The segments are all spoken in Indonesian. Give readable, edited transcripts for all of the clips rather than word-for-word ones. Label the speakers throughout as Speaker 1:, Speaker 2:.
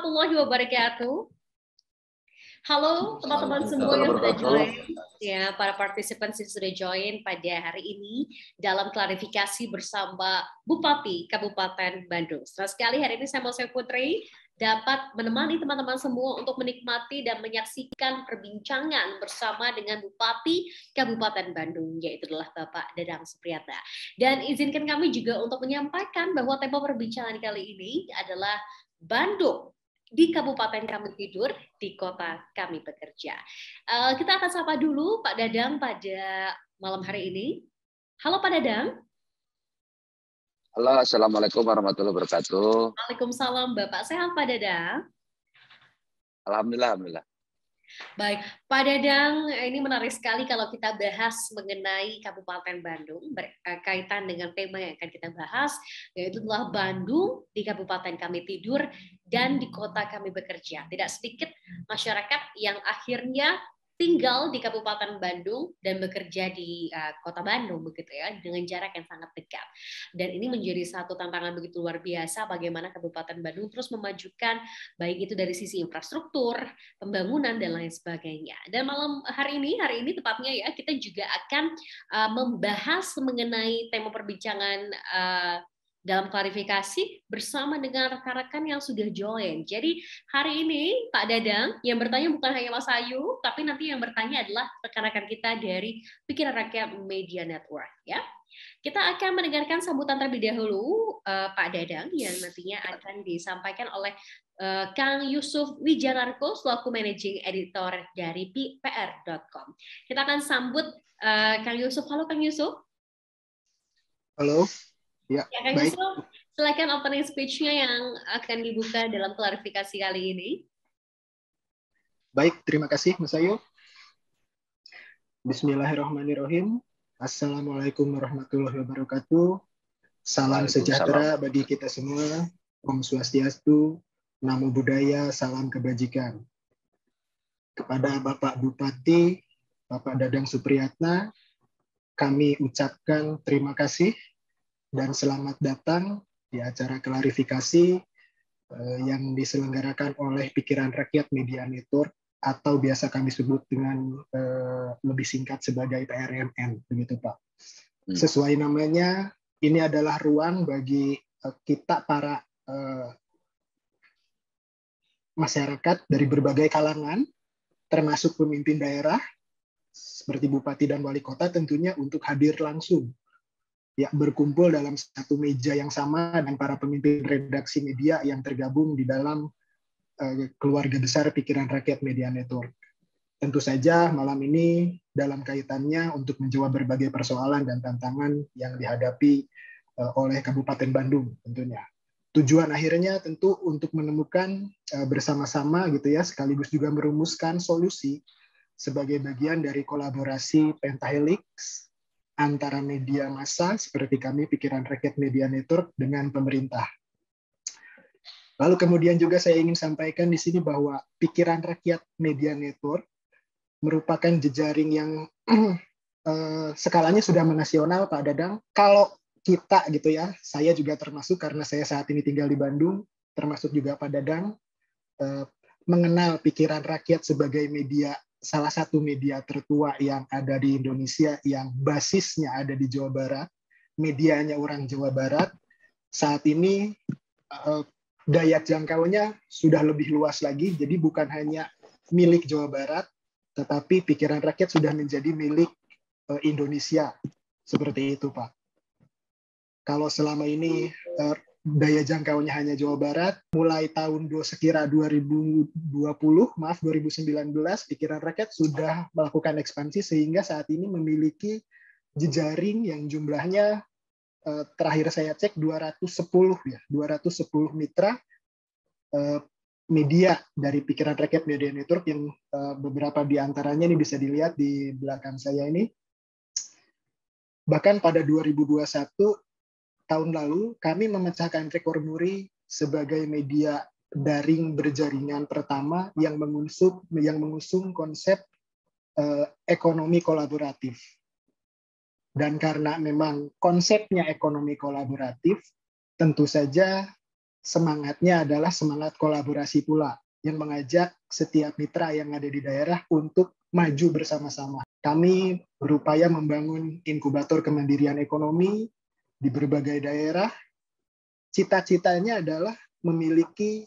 Speaker 1: warahmatullahi wabarakatuh. Halo teman-teman semua yang sudah join, ya para partisipan yang sudah join pada hari ini dalam klarifikasi bersama Bupati Kabupaten Bandung. Senang sekali hari ini saya Mose Putri dapat menemani teman-teman semua untuk menikmati dan menyaksikan perbincangan bersama dengan Bupati Kabupaten Bandung, yaitu adalah Bapak Dadang Supriyatna. Dan izinkan kami juga untuk menyampaikan bahwa tema perbincangan kali ini adalah Bandung di kabupaten kami tidur, di kota kami bekerja. Kita akan sapa dulu Pak Dadang pada malam hari ini. Halo Pak Dadang.
Speaker 2: Halo, Assalamualaikum warahmatullahi wabarakatuh.
Speaker 1: Waalaikumsalam Bapak. Sehat Pak Dadang?
Speaker 2: Alhamdulillah.
Speaker 1: Baik, Pak Dadang, ini menarik sekali kalau kita bahas mengenai Kabupaten Bandung berkaitan dengan tema yang akan kita bahas, yaitu adalah Bandung di Kabupaten kami tidur dan di kota kami bekerja. Tidak sedikit masyarakat yang akhirnya tinggal di Kabupaten Bandung dan bekerja di Kota Bandung begitu ya, dengan jarak yang sangat dekat. Dan ini menjadi satu tantangan begitu luar biasa bagaimana Kabupaten Bandung terus memajukan baik itu dari sisi infrastruktur, pembangunan dan lain sebagainya. Dan malam hari ini tepatnya ya, kita juga akan membahas mengenai tema perbincangan dalam klarifikasi bersama dengan rekan-rekan yang sudah join. Jadi hari ini Pak Dadang yang bertanya bukan hanya Mas Ayu, tapi nanti yang bertanya adalah rekan-rekan kita dari Pikiran Rakyat Media Network ya. Kita akan mendengarkan sambutan terlebih dahulu Pak Dadang yang nantinya akan disampaikan oleh Kang Yusuf Wijanarko selaku Managing Editor dari PR.com. Kita akan sambut Kang Yusuf. Halo Kang Yusuf.
Speaker 3: Halo. Ya,
Speaker 1: Kang
Speaker 3: baik.
Speaker 1: Yusuf, silakan opening speech-nya yang akan dibuka dalam klarifikasi kali ini.
Speaker 3: Baik, terima kasih Mas Ayu. Bismillahirrahmanirrahim. Assalamualaikum warahmatullahi wabarakatuh. Salam sejahtera bagi kita semua. Om Swastiastu, Namo Buddhaya, salam kebajikan. Kepada Bapak Bupati, Bapak Dadang Supriyatna, kami ucapkan terima kasih dan selamat datang di acara klarifikasi yang diselenggarakan oleh Pikiran Rakyat Media Network atau biasa kami sebut dengan lebih singkat sebagai PRMN, begitu Pak. Sesuai namanya, ini adalah ruang bagi kita para masyarakat dari berbagai kalangan, termasuk pemimpin daerah seperti Bupati dan Wali Kota tentunya untuk hadir langsung. Ya, berkumpul dalam satu meja yang sama dengan para pemimpin redaksi media yang tergabung di dalam keluarga besar Pikiran Rakyat Media Network. Tentu saja malam ini dalam kaitannya untuk menjawab berbagai persoalan dan tantangan yang dihadapi oleh Kabupaten Bandung tentunya. Tujuan akhirnya tentu untuk menemukan bersama-sama gitu ya, sekaligus juga merumuskan solusi sebagai bagian dari kolaborasi pentahelix antara media massa seperti kami Pikiran Rakyat Media Network dengan pemerintah. Lalu kemudian juga saya ingin sampaikan di sini bahwa Pikiran Rakyat Media Network merupakan jejaring yang skalanya sudah menasional Pak Dadang. Kalau kita gitu ya, saya juga termasuk karena saya saat ini tinggal di Bandung, termasuk juga Pak Dadang, mengenal Pikiran Rakyat sebagai media, salah satu media tertua yang ada di Indonesia yang basisnya ada di Jawa Barat, medianya orang Jawa Barat, saat ini daya jangkaunya sudah lebih luas lagi, jadi bukan hanya milik Jawa Barat, tetapi Pikiran Rakyat sudah menjadi milik Indonesia, seperti itu Pak. Kalau selama ini daya jangkaunya hanya Jawa Barat, mulai tahun sekira 2019, Pikiran Rakyat sudah melakukan ekspansi sehingga saat ini memiliki jejaring yang jumlahnya terakhir saya cek 210 mitra media dari Pikiran Rakyat Media Network yang beberapa di antaranya ini bisa dilihat di belakang saya ini. Bahkan pada 2021 tahun lalu, kami memecahkan rekor muri sebagai media daring berjaringan pertama yang mengusung konsep ekonomi kolaboratif. Dan karena memang konsepnya ekonomi kolaboratif, tentu saja semangatnya adalah semangat kolaborasi pula, yang mengajak setiap mitra yang ada di daerah untuk maju bersama-sama. Kami berupaya membangun inkubator kemandirian ekonomi di berbagai daerah. Cita-citanya adalah memiliki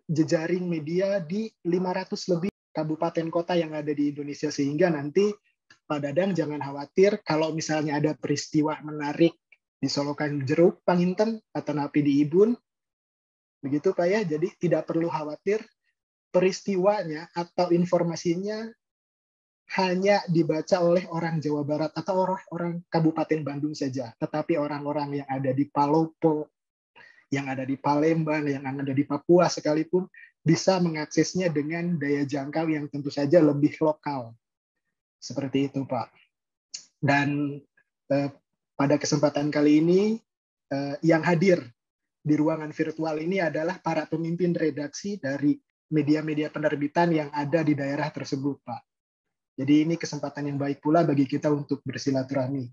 Speaker 3: jejaring media di 500 lebih kabupaten kota yang ada di Indonesia, sehingga nanti Pak Dadang jangan khawatir kalau misalnya ada peristiwa menarik di Solokan Jeruk, Panginten, atau Napi di Ibun, begitu Pak ya. Jadi tidak perlu khawatir peristiwanya atau informasinya hanya dibaca oleh orang Jawa Barat atau orang Kabupaten Bandung saja, tetapi orang-orang yang ada di Palopo, yang ada di Palembang, yang ada di Papua sekalipun bisa mengaksesnya dengan daya jangkau yang tentu saja lebih lokal. Seperti itu, Pak. Dan pada kesempatan kali ini yang hadir di ruangan virtual ini adalah para pemimpin redaksi dari media-media penerbitan yang ada di daerah tersebut, Pak. Jadi ini kesempatan yang baik pula bagi kita untuk bersilaturahmi.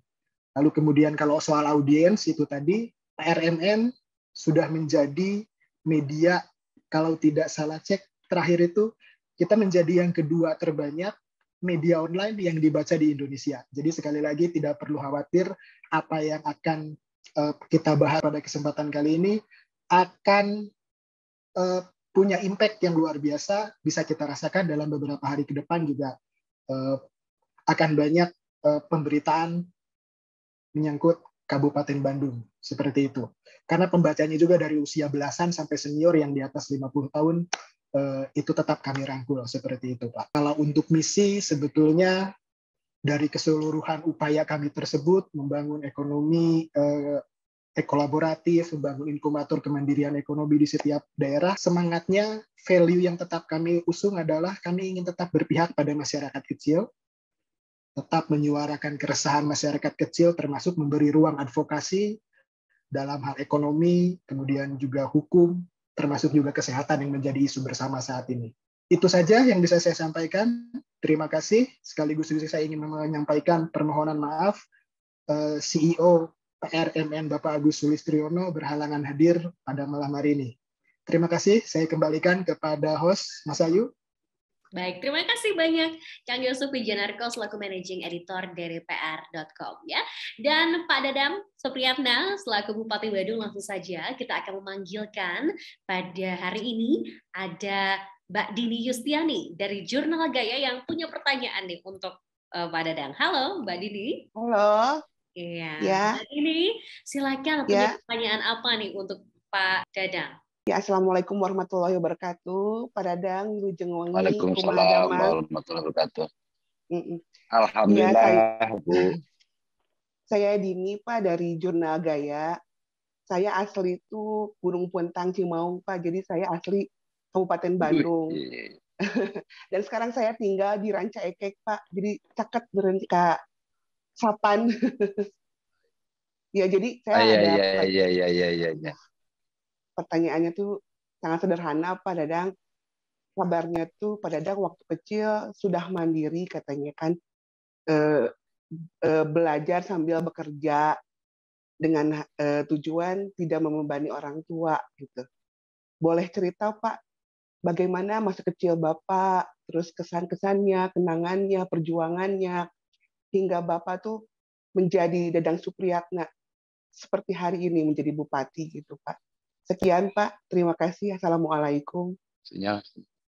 Speaker 3: Lalu kemudian kalau soal audiens itu tadi, RMN sudah menjadi media, kalau tidak salah cek terakhir itu, kita menjadi yang kedua terbanyak media online yang dibaca di Indonesia. Jadi sekali lagi tidak perlu khawatir apa yang akan kita bahas pada kesempatan kali ini akan punya impact yang luar biasa, bisa kita rasakan dalam beberapa hari ke depan juga akan banyak pemberitaan menyangkut Kabupaten Bandung, seperti itu. Karena pembacanya juga dari usia belasan sampai senior yang di atas 50 tahun, itu tetap kami rangkul, seperti itu, Pak. Kalau untuk misi, sebetulnya dari keseluruhan upaya kami tersebut, membangun ekonomi kolaboratif, membangun inkubator kemandirian ekonomi di setiap daerah, semangatnya, value yang tetap kami usung adalah kami ingin tetap berpihak pada masyarakat kecil, tetap menyuarakan keresahan masyarakat kecil, termasuk memberi ruang advokasi dalam hal ekonomi, kemudian juga hukum, termasuk juga kesehatan yang menjadi isu bersama saat ini. Itu saja yang bisa saya sampaikan. Terima kasih. Sekaligus juga saya ingin menyampaikan permohonan maaf. CEO PRMN Bapak Agus Sulistriono berhalangan hadir pada malam hari ini. Terima kasih. Saya kembalikan kepada host, Mas Ayu.
Speaker 1: Baik, terima kasih banyak Kang Yusuf Wijanarko selaku Managing Editor dari PR.com ya. Dan Pak Dadang Supriyatna selaku Bupati Bandung, langsung saja kita akan memanggilkan pada hari ini ada Mbak Dini Yustiani dari Jurnal Gaya yang punya pertanyaan nih untuk Pak Dadang. Halo Mbak Dini.
Speaker 4: Halo.
Speaker 1: Iya.
Speaker 4: Ya.
Speaker 1: Mbak Dini, silakan punya pertanyaan apa nih untuk Pak Dadang?
Speaker 4: Ya, Assalamualaikum warahmatullahi wabarakatuh. Pak Dadang, Wilujeng Wengi,
Speaker 2: Waalaikumsalam warahmatullahi wabarakatuh. Alhamdulillah,
Speaker 4: ya,
Speaker 2: Bu.
Speaker 4: Saya Dini, Pak, dari Jurnal Gaya. Saya asli itu Gunung Puentang, Cimaung, Pak. Jadi saya asli Kabupaten Bandung. Dan sekarang saya tinggal di Ranca Ekek, Pak. Jadi caket berhenti Kak Sapan. Ya, jadi saya ada pertanyaannya tuh sangat sederhana, Pak Dadang. Kabarnya tuh Pak Dadang waktu kecil sudah mandiri katanya kan, belajar sambil bekerja dengan tujuan tidak membebani orang tua gitu. Boleh cerita Pak, bagaimana masa kecil Bapak, terus kesan-kesannya, kenangannya, perjuangannya, hingga Bapak tuh menjadi Dadang Supriyatna seperti hari ini menjadi bupati gitu Pak. Sekian Pak, terima kasih. Assalamualaikum.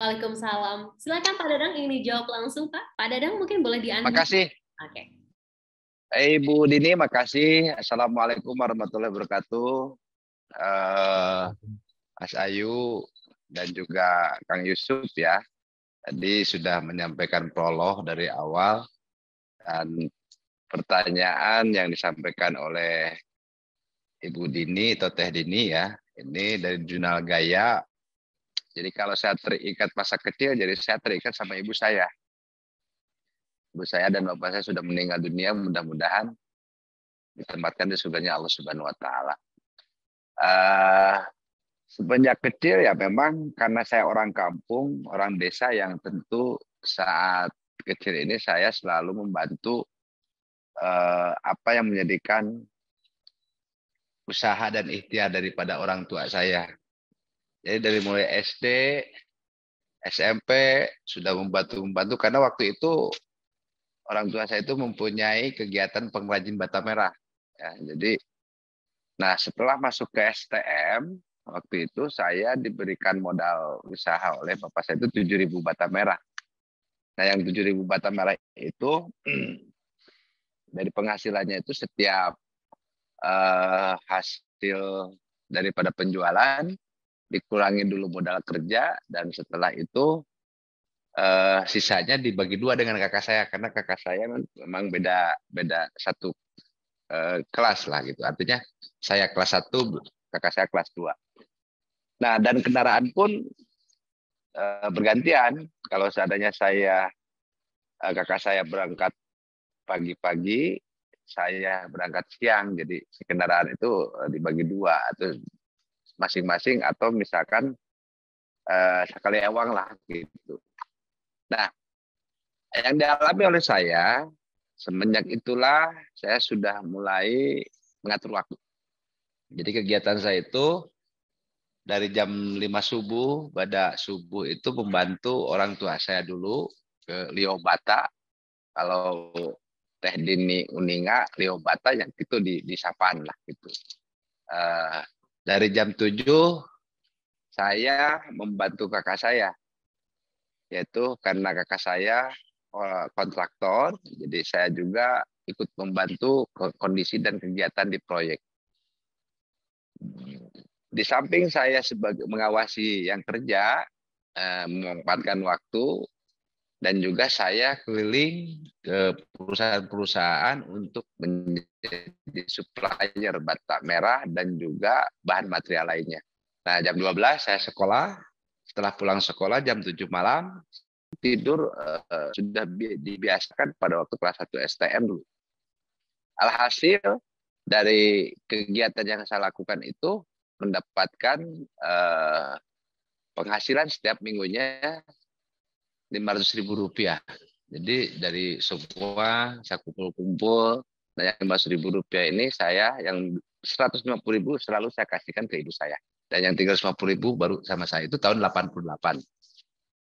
Speaker 1: Waalaikumsalam. Silakan Pak Dadang ingin dijawab langsung Pak. Pak Dadang mungkin boleh di-unmute.
Speaker 2: Makasih.
Speaker 1: Oke.
Speaker 2: Ibu Dini, makasih. Assalamualaikum warahmatullahi wabarakatuh. Mas Ayu dan juga Kang Yusuf ya. Tadi sudah menyampaikan prolog dari awal dan pertanyaan yang disampaikan oleh Ibu Dini atau Teh Dini ya. Ini dari Jurnal Gaya. Jadi kalau saya terikat masa kecil, jadi saya terikat sama ibu saya. Ibu saya dan bapak saya sudah meninggal dunia, mudah-mudahan ditempatkan di surganya Allah Subhanahu wa taala. Semenjak kecil ya memang karena saya orang kampung, orang desa yang tentu saat kecil ini saya selalu membantu apa yang menjadikan usaha dan ikhtiar daripada orang tua saya. Jadi dari mulai SD, SMP sudah membantu karena waktu itu orang tua saya itu mempunyai kegiatan pengrajin bata merah. Ya, jadi, nah setelah masuk ke STM, waktu itu saya diberikan modal usaha oleh bapak saya itu 7.000 bata merah. Nah yang 7.000 bata merah itu dari penghasilannya itu setiap hasil daripada penjualan dikurangi dulu modal kerja dan setelah itu sisanya dibagi dua dengan kakak saya karena kakak saya memang beda satu kelas lah gitu. Artinya saya kelas 1, kakak saya kelas 2. Nah, dan kendaraan pun bergantian. Kalau seandainya kakak saya berangkat pagi-pagi, saya berangkat siang. Jadi kendaraan itu dibagi dua atau masing-masing atau misalkan sekali ewang lah gitu. Nah, yang dialami oleh saya semenjak itulah saya sudah mulai mengatur waktu. Jadi kegiatan saya itu dari jam 5 subuh, pada subuh itu membantu orang tua saya dulu ke Liobata. Kalau Teh Dini Uninga, Liobata yang itu di Sapan lah gitu. Dari jam 7 saya membantu kakak saya. Yaitu karena kakak saya kontraktor, jadi saya juga ikut membantu kondisi dan kegiatan di proyek. Di samping saya sebagai mengawasi yang kerja, memanfaatkan waktu, dan juga saya keliling ke perusahaan-perusahaan untuk menjadi supplier bata merah dan juga bahan material lainnya. Nah, jam 12 saya sekolah, setelah pulang sekolah jam 7 malam, tidur sudah dibiasakan pada waktu kelas 1 STM dulu. Alhasil dari kegiatan yang saya lakukan itu mendapatkan penghasilan setiap minggunya Rp500.000. Jadi dari semua saya kumpul-kumpul, dan yang Rp500.000 ini saya yang Rp150.000 selalu saya kasihkan ke ibu saya. Dan yang Rp350.000 baru sama saya itu tahun 88.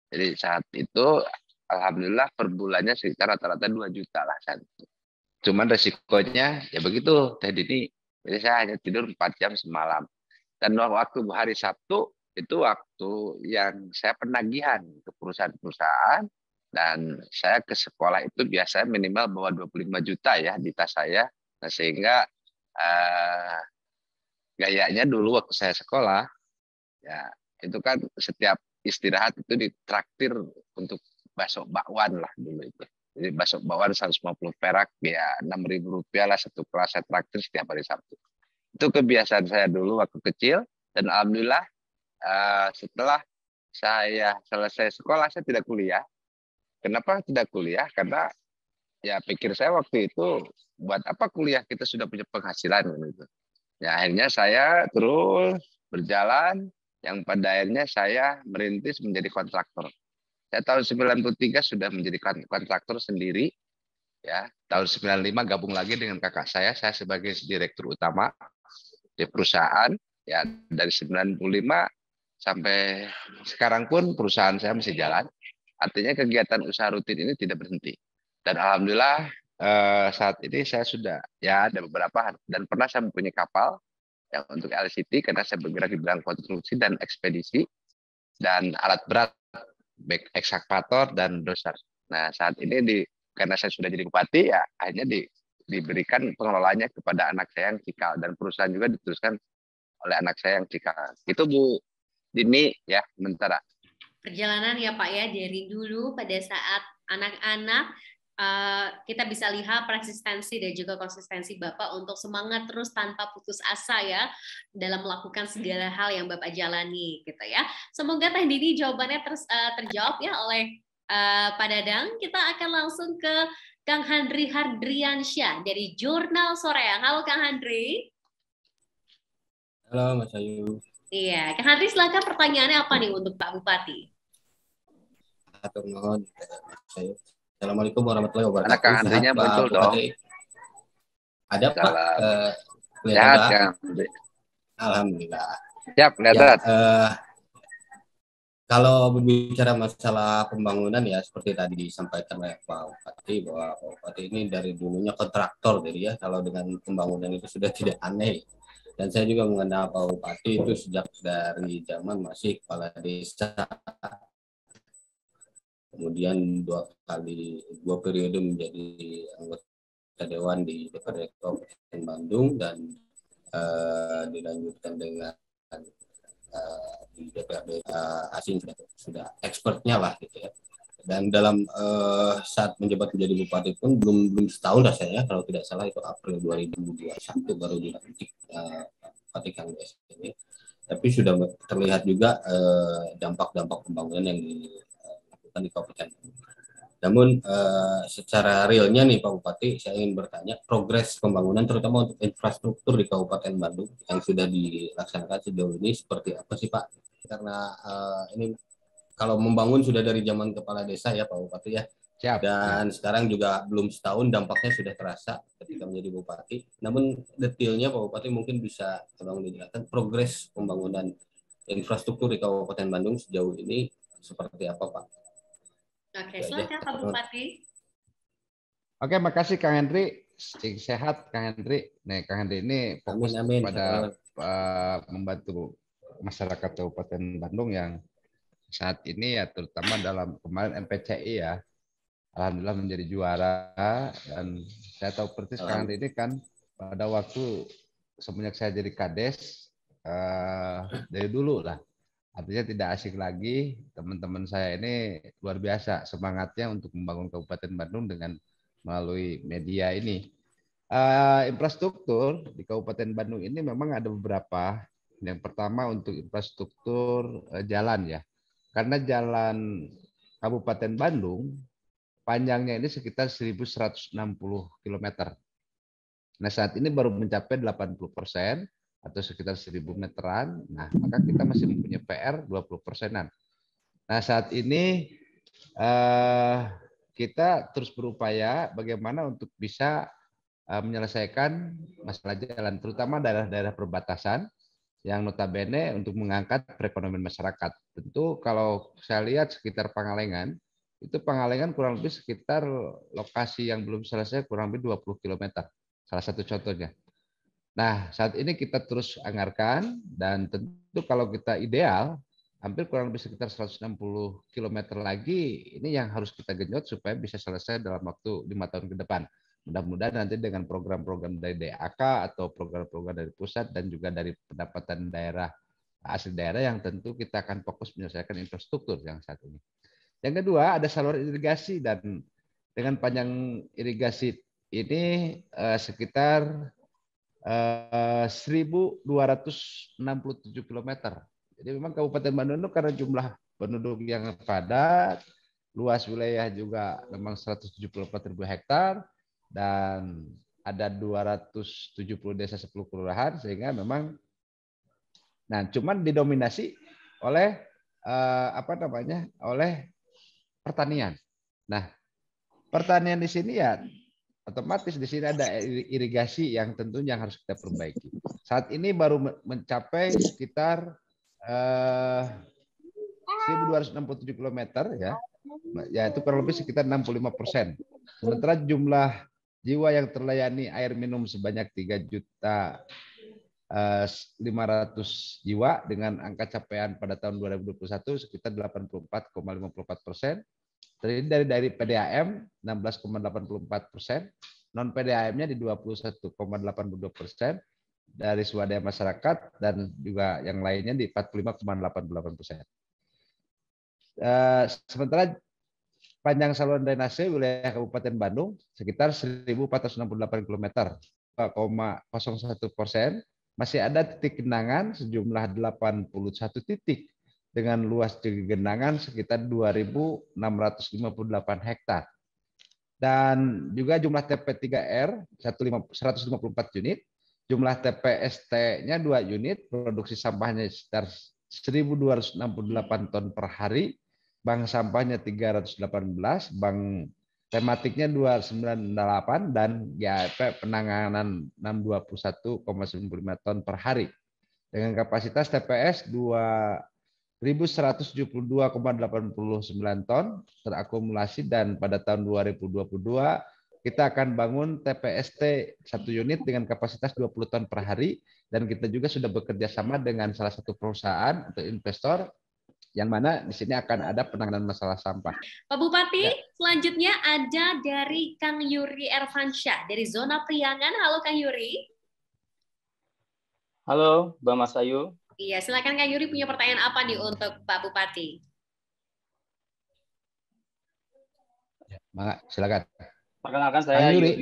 Speaker 2: Jadi saat itu alhamdulillah per bulannya sekitar rata-rata 2 juta lah saat itu. Cuman resikonya ya begitu Teh Dini. Jadi saya hanya tidur 4 jam semalam. Dan waktu hari Sabtu itu waktu yang saya penagihan ke perusahaan-perusahaan dan saya ke sekolah itu biasanya minimal bawa 25 juta ya di tas saya. Nah, sehingga gayanya dulu waktu saya sekolah ya itu kan setiap istirahat itu ditraktir untuk bakso bakwan lah dulu itu. Jadi bakso bakwan 150 perak ya Rp6.000 lah satu kelas saya traktir setiap hari Sabtu. Itu kebiasaan saya dulu waktu kecil dan alhamdulillah setelah saya selesai sekolah saya tidak kuliah. Kenapa tidak kuliah? Karena ya pikir saya waktu itu buat apa kuliah kita sudah punya penghasilan gitu. Ya akhirnya saya terus berjalan yang pada akhirnya saya merintis menjadi kontraktor. Saya tahun 93 sudah menjadi kontraktor sendiri. Ya, tahun 95 gabung lagi dengan kakak saya sebagai direktur utama di perusahaan. Ya, dari 95 sampai sekarang pun perusahaan saya masih jalan. Artinya kegiatan usaha rutin ini tidak berhenti. Dan alhamdulillah saat ini saya sudah ya ada beberapa dan pernah saya mempunyai kapal yang untuk LCT karena saya bergerak di bidang konstruksi dan ekspedisi dan alat berat baik ekskavator dan dozer. Nah saat ini karena saya sudah jadi bupati ya akhirnya diberikan pengelolanya kepada anak saya yang cikal dan perusahaan juga diteruskan oleh anak saya yang cikal. Itu Bu Dini ya sementara.
Speaker 1: Perjalanan ya Pak ya dari dulu pada saat anak-anak kita bisa lihat persistensi dan juga konsistensi Bapak untuk semangat terus tanpa putus asa ya dalam melakukan segala hal yang Bapak jalani gitu ya. Semoga Teh Dini jawabannya terjawab ya oleh Pak Dadang. Kita akan langsung ke Kang Handri Hardriansyah dari Jurnal Soreang. Halo Kang Handri.
Speaker 5: Halo Mas Ayu.
Speaker 1: Iya, Kang Handri silakan pertanyaannya apa nih untuk Pak Bupati?
Speaker 5: Atur nuhun. Assalamualaikum warahmatullahi wabarakatuh.
Speaker 2: Anak Kang Handrinya muncul dong.
Speaker 5: Ada Pak. Kelihatan,
Speaker 2: Sehat
Speaker 5: Pak?
Speaker 2: Kang.
Speaker 5: Alhamdulillah.
Speaker 2: Siap,
Speaker 5: Ya,
Speaker 2: kelihatan.
Speaker 5: kalau berbicara masalah pembangunan ya seperti tadi disampaikan oleh Pak Bupati bahwa Pak Bupati ini dari dulunya kontraktor, jadi ya kalau dengan pembangunan itu sudah tidak aneh. Dan saya juga mengenal Pak Bupati itu sejak dari zaman masih kepala desa, kemudian dua periode menjadi anggota dewan di DPRD Kabupaten Bandung, dan dilanjutkan dengan di DPRD asing sudah expertnya lah gitu ya. Dan dalam saat menjabat menjadi bupati pun belum setahun lah saya, kalau tidak salah itu April 2021 baru dilantik Bupati Kang Des ini. Tapi sudah terlihat juga dampak-dampak pembangunan yang dilakukan di Kabupaten. Namun secara realnya nih Pak Bupati, saya ingin bertanya progres pembangunan terutama untuk infrastruktur di Kabupaten Bandung yang sudah dilaksanakan sejauh ini seperti apa sih Pak? Karena ini kalau membangun sudah dari zaman kepala desa ya Pak Bupati ya.
Speaker 2: Siap.
Speaker 5: Dan sekarang juga belum setahun dampaknya sudah terasa ketika menjadi bupati. Namun detailnya Pak Bupati mungkin bisa tolong dijelaskan progres pembangunan infrastruktur di Kabupaten Bandung sejauh ini seperti apa Pak?
Speaker 1: Oke, silakan Pak Bupati.
Speaker 2: Oke, makasih Kang Hendri. Sehat Kang Hendri. Nih Kang Hendri ini fokus pada membantu masyarakat Kabupaten Bandung yang saat ini ya terutama dalam kemarin MPCI ya. Alhamdulillah menjadi juara, dan saya tahu persis Kang Hendri ini kan pada waktu semenjak saya jadi Kades dari dulu lah. Artinya tidak asing lagi, teman-teman saya ini luar biasa semangatnya untuk membangun Kabupaten Bandung dengan melalui media ini. Infrastruktur di Kabupaten Bandung ini memang ada beberapa. Yang pertama untuk infrastruktur jalan ya. Karena jalan Kabupaten Bandung panjangnya ini sekitar 1.160 km. Nah saat ini baru mencapai 80%. Atau sekitar 1.000 meteran, nah maka kita masih mempunyai PR 20%-an. Nah saat ini kita terus berupaya bagaimana untuk bisa menyelesaikan masalah jalan, terutama daerah-daerah perbatasan yang notabene untuk mengangkat perekonomian masyarakat. Tentu kalau saya lihat sekitar Pangalengan, itu Pangalengan kurang lebih sekitar lokasi yang belum selesai kurang lebih 20 km. Salah satu contohnya. Nah, saat ini kita terus anggarkan, dan tentu kalau kita ideal, hampir kurang lebih sekitar 160 km lagi, ini yang harus kita genjot supaya bisa selesai dalam waktu 5 tahun ke depan. Mudah-mudahan nanti dengan program-program dari DAK atau program-program dari pusat dan juga dari pendapatan daerah, asli daerah yang tentu kita akan fokus menyelesaikan infrastruktur yang saat ini. Yang kedua, ada saluran irigasi, dan dengan panjang irigasi ini sekitar 1.267 km. Jadi memang Kabupaten Bandung itu karena jumlah penduduk yang padat, luas wilayah juga memang 174.000 hektar, dan ada 270 desa 10 kelurahan, sehingga memang cuman didominasi oleh oleh pertanian. Nah, pertanian di sini ya otomatis di sini ada irigasi yang tentunya harus kita perbaiki. Saat ini baru mencapai sekitar 1.267 km ya, yaitu kurang lebih sekitar 65%. Sementara jumlah jiwa yang terlayani air minum sebanyak 3.500.000 jiwa dengan angka capaian pada tahun 2021 sekitar 84,54%. Terdiri dari PDAM 16,84%, non PDAM-nya di 21,82%, dari swadaya masyarakat dan juga yang lainnya di 45,88%. Sementara panjang saluran drainase wilayah Kabupaten Bandung sekitar 1.468 km, 2,01%. Masih ada titik genangan sejumlah 81 titik dengan luas genangan sekitar 2.658 hektar. Dan juga jumlah TP3R 154 unit, jumlah TPST-nya 2 unit, produksi sampahnya sekitar 1.268 ton per hari, bank sampahnya 318, bank tematiknya 298 dan GAP penanganan 621,95 ton per hari. Dengan kapasitas TPS 2.172,89 ton terakumulasi, dan pada tahun 2022 kita akan bangun TPST 1 unit dengan kapasitas 20 ton per hari, dan kita juga sudah bekerja sama dengan salah satu perusahaan atau investor yang mana di sini akan ada penanganan masalah sampah.
Speaker 1: Pak Bupati,
Speaker 2: Ya.
Speaker 1: selanjutnya ada dari Kang Yuri Ervansyah dari Zona Priangan. Halo Kang Yuri.
Speaker 6: Halo, Mbak Mas Ayu.
Speaker 1: Iya, silakan Kang Yuri, punya pertanyaan apa nih untuk Pak Bupati?
Speaker 2: Mangga, silakan.
Speaker 6: Perkenalkan saya
Speaker 2: Yuri,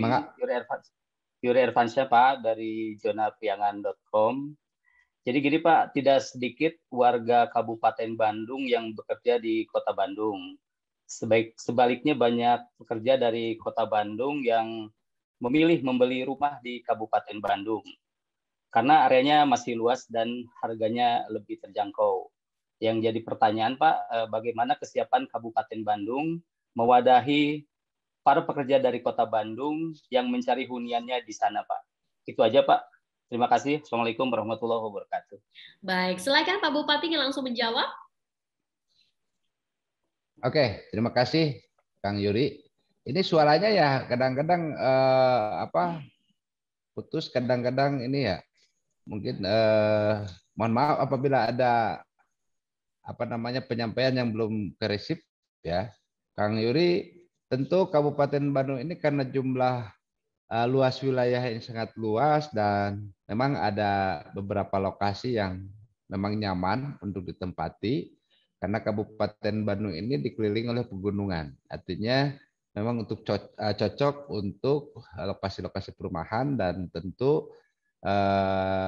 Speaker 6: Yuri Ervansyah Pak dari zonapriangan.com. Jadi gini Pak, tidak sedikit warga Kabupaten Bandung yang bekerja di Kota Bandung. Sebaliknya banyak pekerja dari Kota Bandung yang memilih membeli rumah di Kabupaten Bandung karena areanya masih luas dan harganya lebih terjangkau. Yang jadi pertanyaan Pak, bagaimana kesiapan Kabupaten Bandung mewadahi para pekerja dari Kota Bandung yang mencari huniannya di sana Pak? Itu aja Pak. Terima kasih. Assalamualaikum warahmatullahi wabarakatuh.
Speaker 1: Baik, silakan Pak Bupati yang langsung menjawab.
Speaker 2: Oke, terima kasih Kang Yuri. Ini suaranya ya kadang-kadang putus, kadang-kadang ini ya mungkin mohon maaf apabila ada penyampaian yang belum keresip ya. Kang Yuri, tentu Kabupaten Bandung ini karena jumlah luas wilayah yang sangat luas dan memang ada beberapa lokasi yang memang nyaman untuk ditempati karena Kabupaten Bandung ini dikelilingi oleh pegunungan. Artinya memang untuk cocok untuk lokasi-lokasi perumahan, dan tentu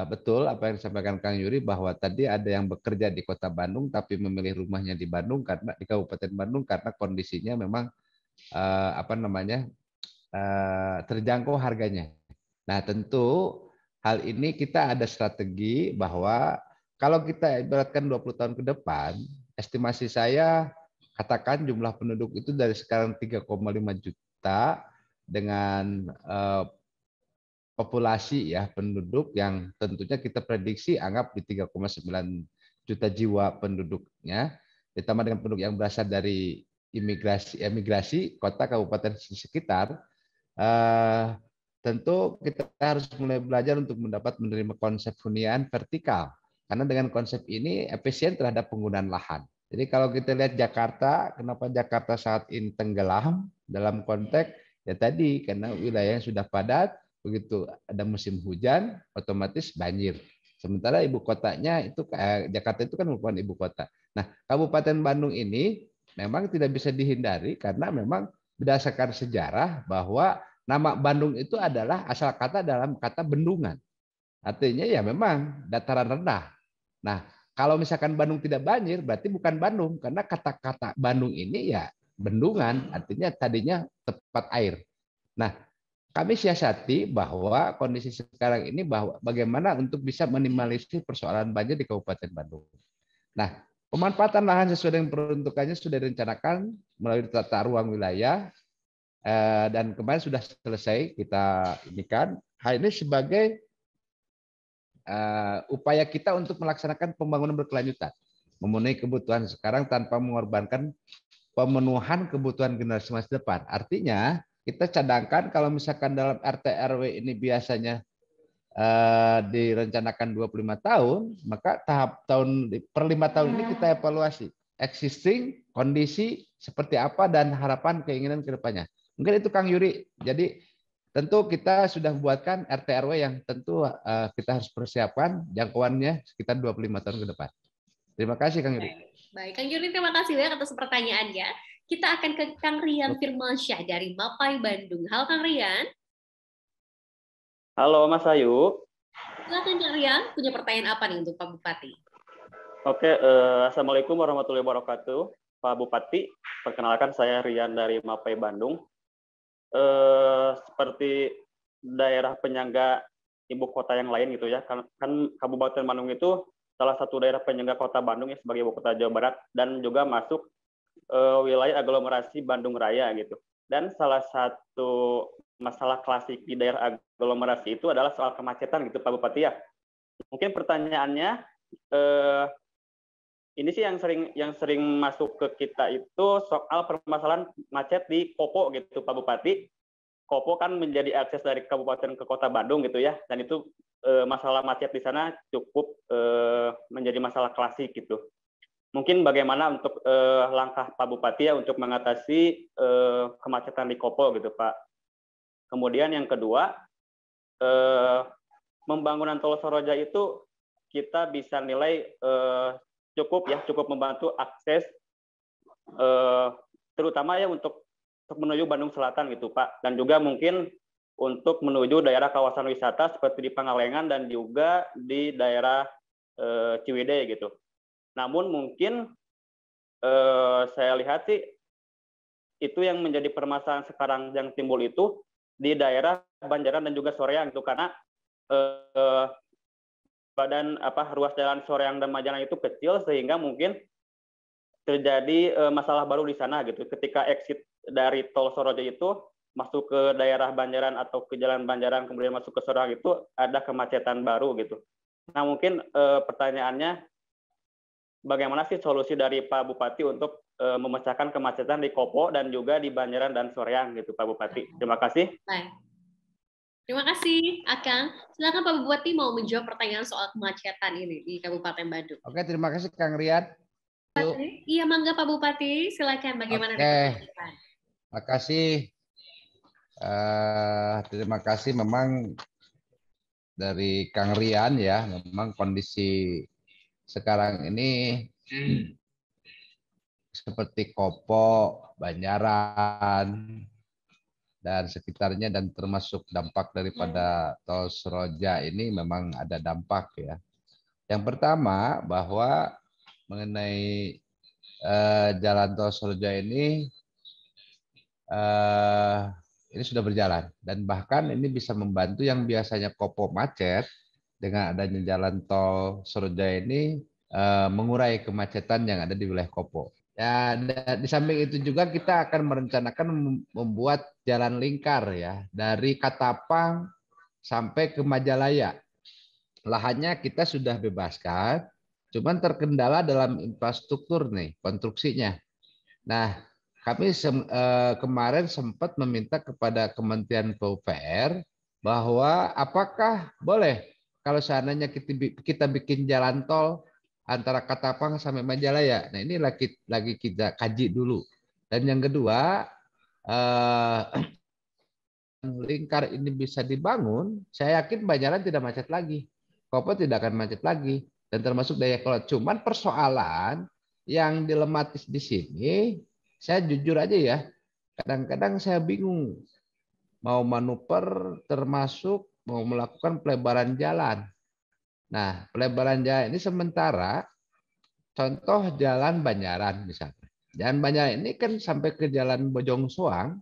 Speaker 2: betul apa yang disampaikan Kang Yuri bahwa tadi ada yang bekerja di Kota Bandung tapi memilih rumahnya di Bandung karena di Kabupaten Bandung karena kondisinya memang terjangkau harganya. Nah, tentu hal ini kita ada strategi bahwa kalau kita ibaratkan 20 tahun ke depan, estimasi saya katakan jumlah penduduk itu dari sekarang 3,5 juta dengan populasi ya penduduk yang tentunya kita prediksi anggap di 3,9 juta jiwa penduduknya, ditambah dengan penduduk yang berasal dari emigrasi kota kabupaten sekitar, tentu kita harus mulai belajar untuk menerima konsep hunian vertikal. Karena dengan konsep ini efisien terhadap penggunaan lahan. Jadi kalau kita lihat Jakarta, kenapa Jakarta saat ini tenggelam dalam konteks ya tadi karena wilayahnya sudah padat, begitu ada musim hujan otomatis banjir. Sementara ibu kotanya itu Jakarta itu kan merupakan ibu kota. Nah, Kabupaten Bandung ini memang tidak bisa dihindari karena memang berdasarkan sejarah bahwa nama Bandung itu adalah asal kata dalam kata bendungan. Artinya ya memang dataran rendah. Nah, kalau misalkan Bandung tidak banjir berarti bukan Bandung karena kata-kata Bandung ini ya bendungan, artinya tadinya tempat air. Nah, kami siasati bahwa kondisi sekarang ini bahwa bagaimana untuk bisa minimalisir persoalan banjir di Kabupaten Bandung. Nah, pemanfaatan lahan sesuai dengan peruntukannya sudah direncanakan melalui tata ruang wilayah dan kemarin sudah selesai kita inikan. Hal ini sebagai upaya kita untuk melaksanakan pembangunan berkelanjutan, memenuhi kebutuhan sekarang tanpa mengorbankan pemenuhan kebutuhan generasi masa depan. Artinya kita cadangkan kalau misalkan dalam RT RW ini biasanya direncanakan 25 tahun, maka tahap per 5 tahun ini kita evaluasi existing kondisi seperti apa dan harapan keinginan ke depannya. Mungkin itu Kang Yuri. Jadi tentu kita sudah buatkan RT RW yang tentu kita harus persiapkan jangkauannya sekitar 25 tahun ke depan. Terima kasih Kang Yuri.
Speaker 1: Baik, Kang Yuri terima kasih banyak atas pertanyaannya. Kita akan ke Kang Rian Firmansyah dari Mapai Bandung. Halo Kang Rian.
Speaker 7: Halo Mas Ayu.
Speaker 1: Silakan Kang Rian, punya pertanyaan apa nih untuk Pak Bupati?
Speaker 7: Oke, Assalamualaikum warahmatullahi wabarakatuh. Pak Bupati, perkenalkan saya Rian dari Mapai Bandung. Seperti daerah penyangga ibu kota yang lain gitu ya, kan Kabupaten Bandung itu salah satu daerah penyangga kota Bandung ya sebagai ibu kota Jawa Barat dan juga masuk wilayah aglomerasi Bandung Raya gitu. Dan salah satu masalah klasik di daerah aglomerasi itu adalah soal kemacetan gitu Pak Bupati ya. Mungkin pertanyaannya ini sih yang sering masuk ke kita itu soal permasalahan macet di Kopo gitu Pak Bupati. Kopo kan menjadi akses dari kabupaten ke kota Bandung gitu ya, dan itu masalah macet di sana cukup menjadi masalah klasik gitu. Mungkin bagaimana untuk langkah Pak Bupati ya untuk mengatasi kemacetan di Kopo gitu Pak. Kemudian yang kedua, pembangunan Tol Soroja itu kita bisa nilai cukup membantu akses terutama ya untuk menuju Bandung Selatan gitu Pak, dan juga mungkin untuk menuju daerah kawasan wisata seperti di Pangalengan dan juga di daerah Ciwidey gitu. Namun mungkin saya lihat sih itu yang menjadi permasalahan sekarang yang timbul itu di daerah Banjaran dan juga Soreang itu, karena ruas jalan Soreang dan Banjaran itu kecil sehingga mungkin terjadi masalah baru di sana gitu. Ketika exit dari Tol Soroja itu masuk ke daerah Banjaran atau ke Jalan Banjaran kemudian masuk ke Soreang itu ada kemacetan baru gitu. Nah mungkin pertanyaannya bagaimana sih solusi dari Pak Bupati untuk memecahkan kemacetan di Kopo dan juga di Banjaran dan Soreang gitu Pak Bupati. Terima kasih.
Speaker 1: Baik. Terima kasih, Akang. Silakan Pak Bupati mau menjawab pertanyaan soal kemacetan ini di Kabupaten Bandung.
Speaker 8: Oke, terima kasih Kang Rian.
Speaker 1: Iya, mangga Pak Bupati. Silakan bagaimana
Speaker 8: Oke.
Speaker 1: dengan kemacetan.
Speaker 8: Terima kasih. Terima kasih memang dari Kang Rian ya, memang kondisi sekarang ini seperti Kopo, Banjaran, dan sekitarnya, dan termasuk dampak daripada Tol Soroja ini memang ada dampak ya. Yang pertama bahwa mengenai jalan Tol Soroja ini sudah berjalan, dan bahkan ini bisa membantu yang biasanya Kopo macet dengan adanya jalan Tol Soroja ini mengurai kemacetan yang ada di wilayah Kopo. Ya, di samping itu juga kita akan merencanakan membuat jalan lingkar ya dari Katapang sampai ke Majalaya. Lahannya kita sudah bebaskan, cuman terkendala dalam infrastruktur nih, konstruksinya. Nah, kami kemarin sempat meminta kepada Kementerian PUPR bahwa apakah boleh kalau seandainya kita bikin jalan tol antara Katapang sampai Majalaya. Nah, ini lagi kita kaji dulu. Dan yang kedua, lingkar ini bisa dibangun, saya yakin Banjaran tidak macet lagi. Kopo tidak akan macet lagi. Dan termasuk Dayakolot. Cuman persoalan yang dilematis di sini, saya jujur aja ya, kadang-kadang saya bingung mau manuver termasuk mau melakukan pelebaran jalan. Nah, pelebaran jalan ini sementara, contoh jalan Banjaran misalnya. Jalan Banjaran ini kan sampai ke jalan Bojong Soang,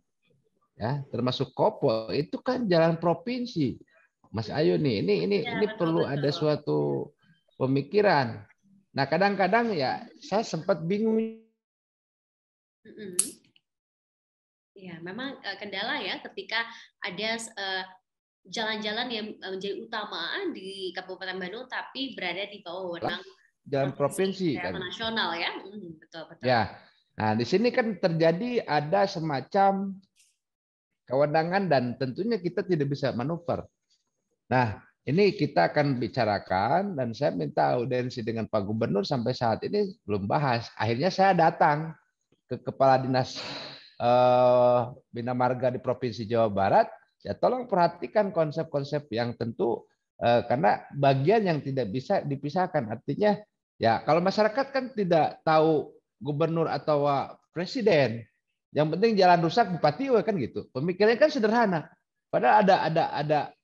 Speaker 8: ya, termasuk Kopo, itu kan jalan provinsi. Mas Ayu nih, ini perlu ada suatu pemikiran. Nah, kadang-kadang ya saya sempat bingung.
Speaker 1: Ya, memang kendala ya ketika ada jalan-jalan yang menjadi utama di Kabupaten Bandung tapi berada di bawah wewenang
Speaker 8: jalan provinsi kan
Speaker 1: nasional ya. Betul.
Speaker 8: Ya. Nah, di sini kan terjadi ada semacam kewenangan dan tentunya kita tidak bisa manuver. Nah, ini kita akan bicarakan dan saya minta audiensi dengan Pak Gubernur sampai saat ini belum bahas. Akhirnya saya datang ke Kepala Dinas Bina Marga di Provinsi Jawa Barat. Ya, tolong perhatikan konsep-konsep yang tentu karena bagian yang tidak bisa dipisahkan. Artinya ya kalau masyarakat kan tidak tahu gubernur atau presiden, yang penting jalan rusak bupati kan gitu. Pemikirannya kan sederhana. Padahal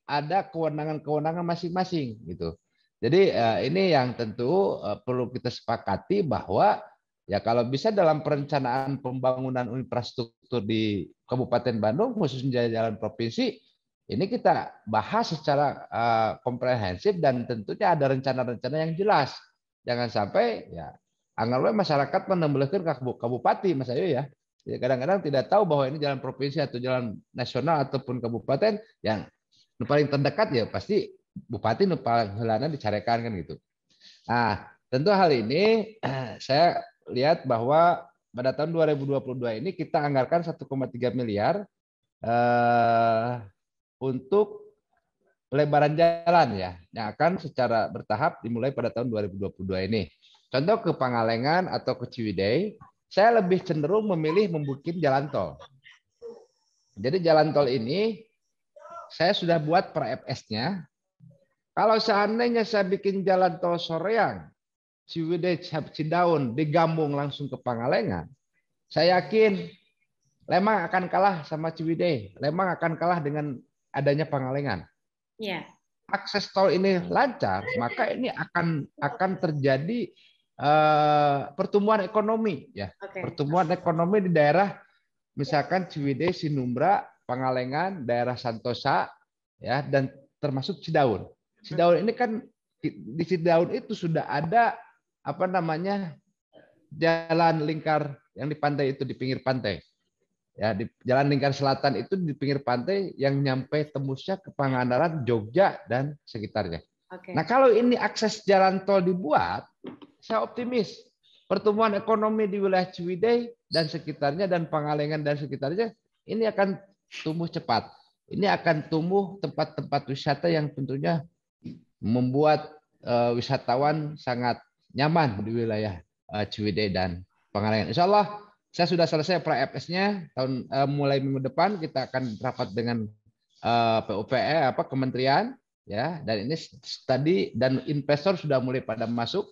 Speaker 8: ada kewenangan-kewenangan masing-masing gitu. Jadi ini yang tentu perlu kita sepakati bahwa ya kalau bisa dalam perencanaan pembangunan infrastruktur di Kabupaten Bandung khususnya jalan provinsi ini kita bahas secara komprehensif dan tentunya ada rencana-rencana yang jelas. Jangan sampai ya anggapnya masyarakat menembelkan ke Bupati Mas Ayu ya. Ya, kadang-kadang tidak tahu bahwa ini jalan provinsi atau jalan nasional ataupun kabupaten yang paling terdekat ya pasti bupati nu paling heulana dicarekan kan gitu. Nah, tentu hal ini saya lihat bahwa pada tahun 2022 ini kita anggarkan 1,3 miliar untuk pelebaran jalan ya, yang akan secara bertahap dimulai pada tahun 2022 ini. Contoh ke Pangalengan atau ke Ciwidey, saya lebih cenderung memilih membuat jalan tol. Jadi jalan tol ini saya sudah buat per-FS-nya. Kalau seandainya saya bikin jalan tol Soreang, Ciwidey, Cidaun, digambung langsung ke Pangalengan, saya yakin Lembang akan kalah sama Ciwidey. Lembang akan kalah dengan adanya Pangalengan.
Speaker 1: Ya.
Speaker 8: Akses tol ini lancar, maka ini akan terjadi pertumbuhan ekonomi ya.
Speaker 1: Okay.
Speaker 8: Pertumbuhan ekonomi di daerah misalkan Ciwidey, Sinumbra, Pangalengan, daerah Santosa ya, dan termasuk Cidaun. Cidaun ini kan di Cidaun itu sudah ada apa namanya jalan lingkar yang di pantai itu, di pinggir pantai. Ya, di jalan lingkar selatan itu di pinggir pantai yang nyampe tembusnya ke Pangandaran, Jogja dan sekitarnya.
Speaker 1: Okay.
Speaker 8: Nah, kalau ini akses jalan tol dibuat, saya optimis pertumbuhan ekonomi di wilayah Ciwidey dan sekitarnya dan Pangalengan dan sekitarnya ini akan tumbuh cepat. Ini akan tumbuh tempat-tempat wisata yang tentunya membuat wisatawan sangat nyaman di wilayah Ciwidey dan Pangalengan. Insya Allah saya sudah selesai pra-FS-nya tahun mulai minggu depan kita akan rapat dengan PUPR kementerian ya, dan ini tadi dan investor sudah mulai pada masuk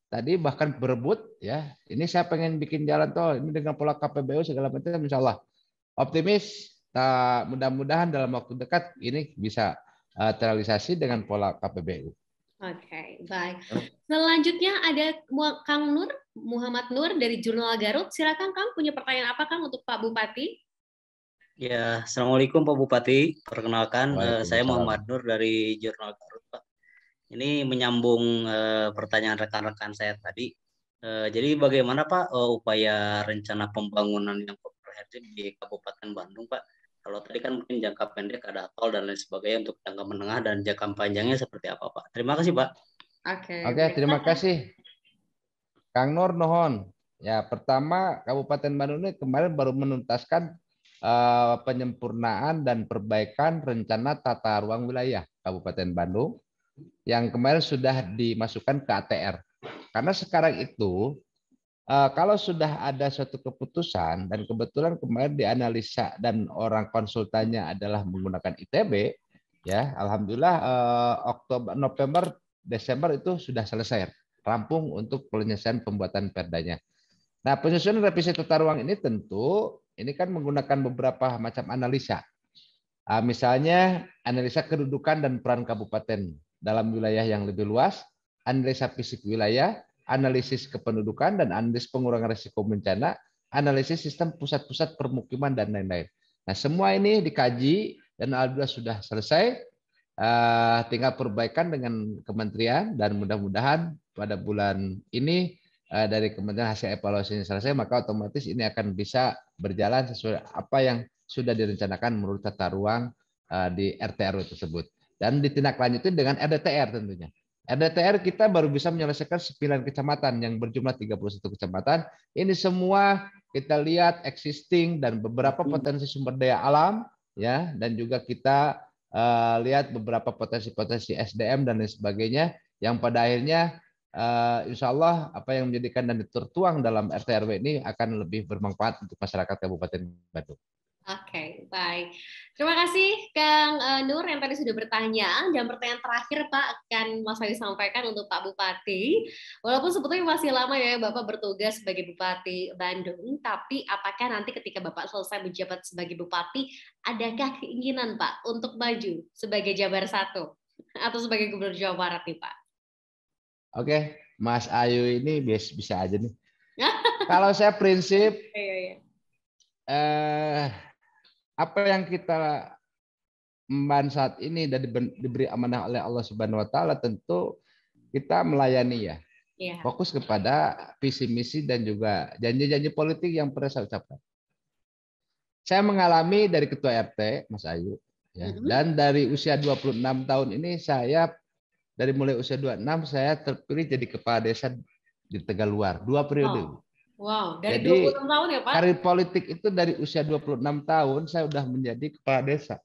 Speaker 8: tadi bahkan berebut ya. Ini saya pengen bikin jalan tol ini dengan pola KPBU segala macam, insya Allah optimis. Mudah-mudahan dalam waktu dekat ini bisa terrealisasi dengan pola KPBU.
Speaker 1: Oke, baik. Selanjutnya ada Kang Nur, Muhammad Nur dari Jurnal Garut. Silakan Kang, punya pertanyaan apa Kang untuk Pak Bupati?
Speaker 9: Ya, Assalamualaikum Pak Bupati. Perkenalkan, saya Muhammad Nur dari Jurnal Garut, Pak. Ini menyambung pertanyaan rekan-rekan saya tadi. Jadi bagaimana Pak upaya rencana pembangunan yang komprehensif di Kabupaten Bandung, Pak? Kalau tadi kan mungkin jangka pendek ada tol dan lain sebagainya, untuk jangka menengah dan jangka panjangnya seperti apa, Pak? Terima kasih, Pak.
Speaker 8: Oke, terima kasih. Kang Nur Nohon. Ya, pertama Kabupaten Bandung ini kemarin baru menuntaskan penyempurnaan dan perbaikan rencana tata ruang wilayah Kabupaten Bandung yang kemarin sudah dimasukkan ke ATR. Karena sekarang itu kalau sudah ada suatu keputusan dan kebetulan kemarin dianalisa dan orang konsultannya adalah menggunakan ITB, ya alhamdulillah Oktober, November, Desember itu sudah selesai rampung untuk penyelesaian pembuatan perdanya. Nah, penyusunan revisi tata ruang ini tentu ini kan menggunakan beberapa macam analisa. Misalnya analisa kedudukan dan peran kabupaten dalam wilayah yang lebih luas, analisa fisik wilayah, analisis kependudukan dan analisis pengurangan risiko bencana, analisis sistem pusat-pusat permukiman dan lain-lain. Nah, semua ini dikaji dan alhamdulillah sudah selesai. Tinggal perbaikan dengan kementerian dan mudah-mudahan pada bulan ini dari kementerian hasil evaluasinya selesai, maka otomatis ini akan bisa berjalan sesuai apa yang sudah direncanakan menurut tata ruang di RT/RW tersebut. Dan ditindaklanjuti dengan RDTR tentunya. RDTR kita baru bisa menyelesaikan 9 kecamatan yang berjumlah 31 kecamatan. Ini semua kita lihat existing dan beberapa potensi sumber daya alam ya, dan juga kita lihat beberapa potensi-potensi SDM dan lain sebagainya yang pada akhirnya insya Allah apa yang menjadikan dan tertuang dalam RT/RW ini akan lebih bermanfaat untuk masyarakat Kabupaten Bandung.
Speaker 1: Oke, baik. Terima kasih Kang Nur yang tadi sudah bertanya. Dan pertanyaan terakhir Pak akan Mas Wahyu sampaikan untuk Pak Bupati. Walaupun sebetulnya masih lama ya Bapak bertugas sebagai Bupati Bandung, tapi apakah nanti ketika Bapak selesai menjabat sebagai Bupati, adakah keinginan Pak untuk maju sebagai Jabar 1 atau sebagai Gubernur Jawa Barat nih Pak?
Speaker 8: Oke, Mas Ayu ini bisa aja nih. Kalau saya prinsip apa yang kita emban saat ini dan diberi amanah oleh Allah Subhanahu wa taala, tentu kita melayani ya. Fokus kepada visi misi dan juga janji-janji politik yang pernah saya ucapkan. Saya mengalami dari ketua RT, Mas Ayu, ya. Dan dari usia 26 tahun ini saya dari mulai usia 26 saya terpilih jadi kepala desa di Tegaluar 2 periode.
Speaker 1: Wow, dari
Speaker 8: jadi
Speaker 1: 26 tahun ya Pak?
Speaker 8: Karir politik itu dari usia 26 tahun saya sudah menjadi kepala desa.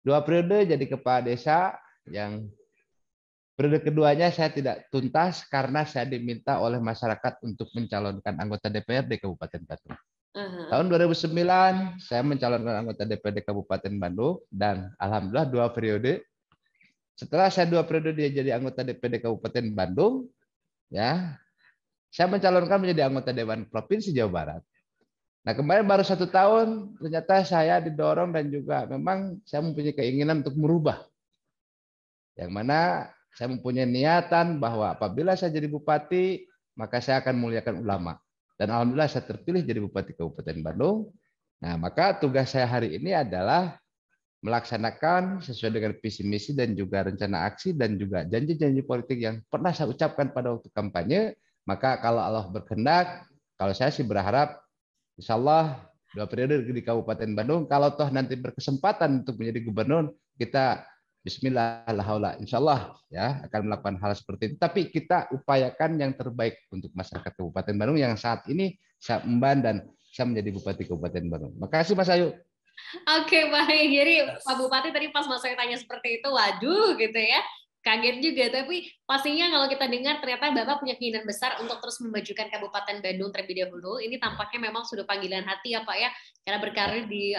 Speaker 8: 2 periode jadi kepala desa, yang periode keduanya saya tidak tuntas karena saya diminta oleh masyarakat untuk mencalonkan anggota DPRD Kabupaten Bandung. Tahun 2009 saya mencalonkan anggota DPRD Kabupaten Bandung dan alhamdulillah 2 periode. Setelah saya 2 periode dia jadi anggota DPRD Kabupaten Bandung, ya, saya mencalonkan menjadi anggota Dewan Provinsi Jawa Barat. Nah kemarin baru 1 tahun, ternyata saya didorong dan juga memang saya mempunyai keinginan untuk merubah. Yang mana saya mempunyai niatan bahwa apabila saya jadi bupati, maka saya akan muliakan ulama. Dan alhamdulillah saya terpilih jadi bupati Kabupaten Bandung. Nah maka tugas saya hari ini adalah melaksanakan sesuai dengan visi misi dan juga rencana aksi dan juga janji-janji politik yang pernah saya ucapkan pada waktu kampanye. Maka kalau Allah berkehendak, kalau saya sih berharap insya Allah 2 periode di Kabupaten Bandung, kalau toh nanti berkesempatan untuk menjadi gubernur, kita bismillah la haula, insya Allah ya akan melakukan hal seperti itu. Tapi kita upayakan yang terbaik untuk masyarakat Kabupaten Bandung yang saat ini saya emban dan saya menjadi bupati Kabupaten Bandung. Makasih Mas Ayu.
Speaker 1: Oke, baik. Jadi Pak Bupati tadi pas Mas Ayu tanya seperti itu, waduh gitu ya. Kaget juga, tapi pastinya kalau kita dengar ternyata Bapak punya keinginan besar untuk terus memajukan Kabupaten Bandung terlebih dahulu. Ini tampaknya memang sudah panggilan hati ya Pak ya, karena berkarir di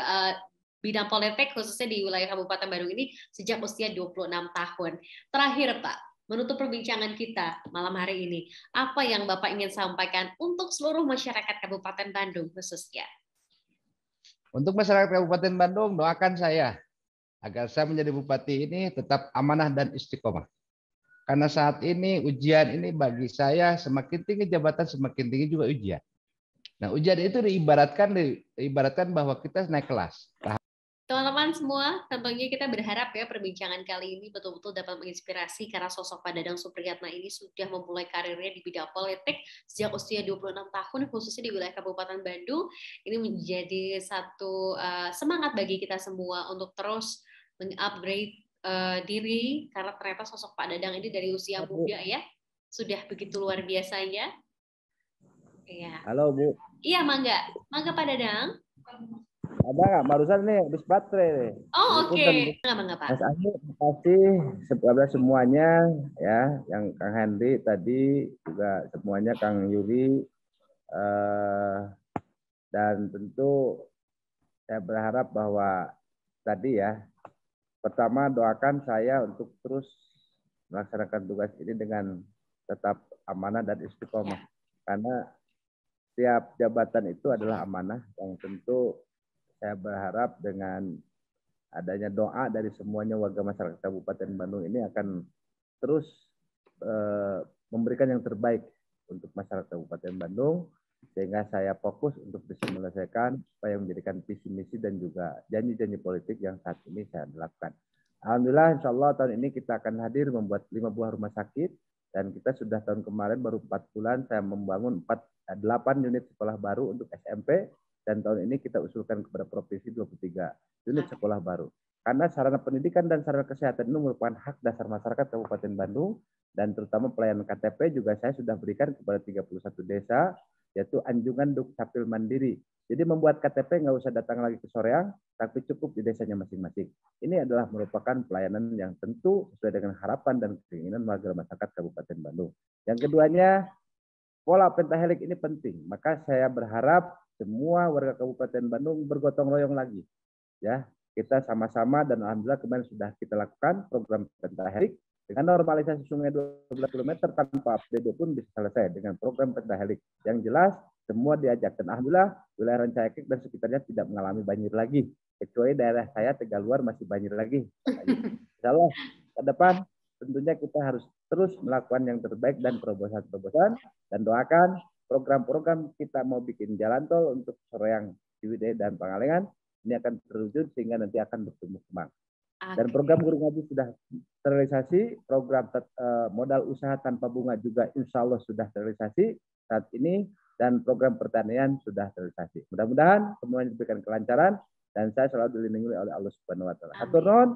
Speaker 1: bidang politik khususnya di wilayah Kabupaten Bandung ini sejak usia 26 tahun. Terakhir Pak, menutup perbincangan kita malam hari ini, apa yang Bapak ingin sampaikan untuk seluruh masyarakat Kabupaten Bandung khususnya?
Speaker 8: Untuk masyarakat Kabupaten Bandung, doakan saya agar saya menjadi bupati ini tetap amanah dan istiqomah. Karena saat ini ujian ini bagi saya semakin tinggi jabatan semakin tinggi juga ujian. Nah ujian itu diibaratkan bahwa kita naik kelas.
Speaker 1: Teman-teman semua, tentunya kita berharap ya perbincangan kali ini betul-betul dapat menginspirasi karena sosok Pak Dadang Supriyatna ini sudah memulai karirnya di bidang politik sejak usia 26 tahun khususnya di wilayah Kabupaten Bandung. Ini menjadi satu semangat bagi kita semua untuk terus meng-upgrade diri karena ternyata sosok Pak Dadang ini dari usia muda ya sudah begitu luar biasanya. Iya.
Speaker 8: Halo Bu.
Speaker 1: Iya Mangga Pak Dadang.
Speaker 8: Ada nggak? Barusan nih habis baterai nih.
Speaker 1: Oh oke. Mangga Pak.
Speaker 8: Mas Ayu, terima kasih kepada semuanya ya, yang Kang Hendy tadi juga semuanya Kang Yuri dan tentu saya berharap bahwa tadi ya, pertama doakan saya untuk terus melaksanakan tugas ini dengan tetap amanah dan istiqomah. Karena setiap jabatan itu adalah amanah yang tentu saya berharap dengan adanya doa dari semuanya warga masyarakat Kabupaten Bandung ini akan terus memberikan yang terbaik untuk masyarakat Kabupaten Bandung, sehingga saya fokus untuk bisa menyelesaikan supaya menjadikan visi misi dan juga janji-janji politik yang saat ini saya lakukan. Alhamdulillah insya Allah tahun ini kita akan hadir membuat 5 buah rumah sakit, dan kita sudah tahun kemarin baru 4 bulan saya membangun 8 unit sekolah baru untuk SMP, dan tahun ini kita usulkan kepada provinsi 23 unit sekolah baru. Karena sarana pendidikan dan sarana kesehatan ini merupakan hak dasar masyarakat Kabupaten Bandung, dan terutama pelayanan KTP juga saya sudah berikan kepada 31 desa, yaitu anjungan Dukcapil Mandiri. Jadi membuat KTP nggak usah datang lagi ke Soreang, tapi cukup di desanya masing-masing. Ini adalah merupakan pelayanan yang tentu sesuai dengan harapan dan keinginan warga masyarakat Kabupaten Bandung. Yang keduanya, pola pentahelik ini penting. Maka saya berharap semua warga Kabupaten Bandung bergotong royong lagi. Ya, kita sama-sama dan alhamdulillah kemarin sudah kita lakukan program pentahelik dengan normalisasi sungai 12 km tanpa APBD pun bisa selesai dengan program pentahelik. Yang jelas semua diajak, dan alhamdulillah wilayah Rancaikek dan sekitarnya tidak mengalami banjir lagi. Kecuali daerah saya Tegaluar masih banjir lagi. Insyaallah ke depan tentunya kita harus terus melakukan yang terbaik dan terobosan-terobosan, dan doakan program-program kita mau bikin jalan tol untuk Soreang, Ciwidey, dan Pangalengan ini akan terwujud sehingga nanti akan bertumbuh kembang. Dan program guru ngaji sudah terrealisasi, program modal usaha tanpa bunga juga insya Allah sudah terrealisasi. Saat ini dan program pertanian sudah terrealisasi. Mudah-mudahan semuanya diberikan kelancaran dan saya selalu dilindungi oleh Allah Subhanahu wa taala. Hatur nuhun.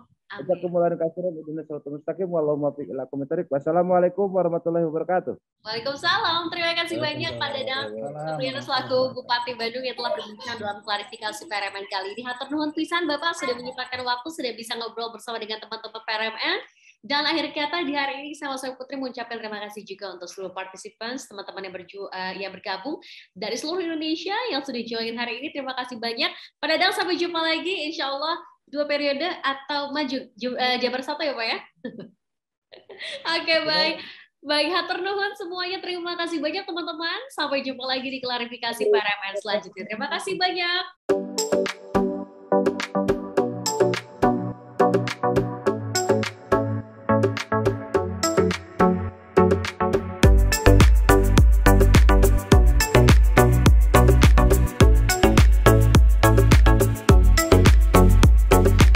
Speaker 8: Wassalamualaikum warahmatullahi wabarakatuh.
Speaker 1: Waalaikumsalam. Terima kasih banyak Pak Dadang Supriyatna selaku Bupati Bandung yang telah berbincang dalam klarifikasi PRMN kali ini. Hatur nuhun pisan Bapak sudah menyempatkan waktu, sudah bisa ngobrol bersama dengan teman-teman PRMN. Dan akhir kata di hari ini saya Putri mengucapkan terima kasih juga untuk seluruh participants, teman-teman yang bergabung dari seluruh Indonesia yang sudah join hari ini. Terima kasih banyak. Pak Dadang, sampai jumpa lagi. Insya Allah 2 periode atau maju Jabar 1 ya Pak ya. Oke, baik. Baik, hatur nuhun semuanya. Terima kasih banyak teman-teman. Sampai jumpa lagi di klarifikasi PRMN selanjutnya. Terima kasih banyak.